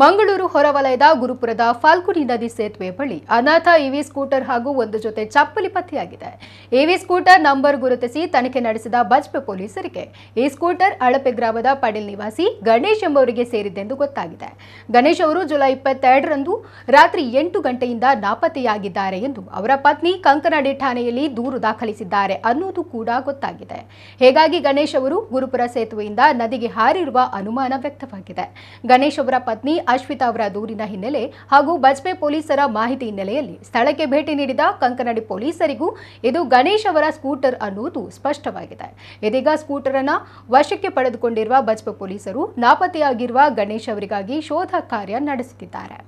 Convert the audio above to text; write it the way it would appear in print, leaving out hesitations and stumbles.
ಮಂಗಳೂರು ಹೊರವಲಯದ ಗುರುಪುರದ ಫಾಲ್ಗುನಿ ನದಿ ಸೇತುವೆ ಬಳಿ ಅನಾಥ ಇವಿ ಸ್ಕೂಟರ್ ಹಾಗೂ ಒಂದು ಜೊತೆ ಚಪ್ಪಲಿ ಪತ್ತೆಯಾಗಿದೆ. ಇವಿ ಸ್ಕೂಟರ್ ನಂಬರ್ ಗುರುತಿಸಿ ತನಿಖೆ ನಡೆಸಿದ ಬಜ್ಪೆ ಪೊಲೀಸರಿಗೆ ಈ ಸ್ಕೂಟರ್ ಅಳಪೆ ಗ್ರಾಮದ ಪಡೇಲ್ ನಿವಾಸಿ ಗಣೇಶ್ ಎಂಬುವರಿಗೆ ಸೇರಿದ್ದೆಂದು ಗೊತ್ತಾಗಿದೆ. ಗಣೇಶ್ ಅವರು ಜುಲೈ 22ರಂದು ರಾತ್ರಿ 8 ಗಂಟೆಯಿಂದ ನಾಪತ್ತೆಯಾಗಿದ್ದಾರೆ ಎಂದು ಅವರ ಪತ್ನಿ ಕಂಕನಾಡಿ ಠಾಣೆಯಲ್ಲಿ ದೂರು ದಾಖಲಿಸಿದ್ದಾರೆ ಅನ್ನೋದು ಕೂಡ ಗೊತ್ತಾಗಿದೆ. ಹೀಗಾಗಿ ಗಣೇಶ್ ಅವರು ಗುರುಪುರ ಸೇತುವೆಯಿಂದ ನದಿಗೆ ಹಾರಿರುವ ಅನುಮಾನ ವ್ಯಕ್ತವಾಗಿದೆ. ಗಣೇಶ್ ಅವರ ಪತ್ನಿ ಅಶ್ವಿತಾ ಅವರ ದೂರಿನ ಹಿನ್ನೆಲೆ ಹಾಗೂ ಬಜ್ಪೆ ಪೊಲೀಸರ ಮಾಹಿತಿ ಹಿನ್ನೆಲೆಯಲ್ಲಿ ಸ್ಥಳಕ್ಕೆ ಭೇಟಿ ನೀಡಿದ ಕಂಕನಾಡಿ ಪೊಲೀಸರಿಗೂ ಇದು ಗಣೇಶ್ ಅವರ ಸ್ಕೂಟರ್ ಅನ್ನುವುದು ಸ್ಪಷ್ಟವಾಗಿದೆ. ಇದೀಗ ಸ್ಕೂಟರ್ ಅನ್ನು ವಶಕ್ಕೆ ಪಡೆದುಕೊಂಡಿರುವ ಬಜ್ಪೆ ಪೊಲೀಸರು ನಾಪತ್ತೆಯಾಗಿರುವ ಗಣೇಶ್ ಅವರಿಗಾಗಿ ಶೋಧ ಕಾರ್ಯ ನಡೆಸುತ್ತಿದ್ದಾರೆ.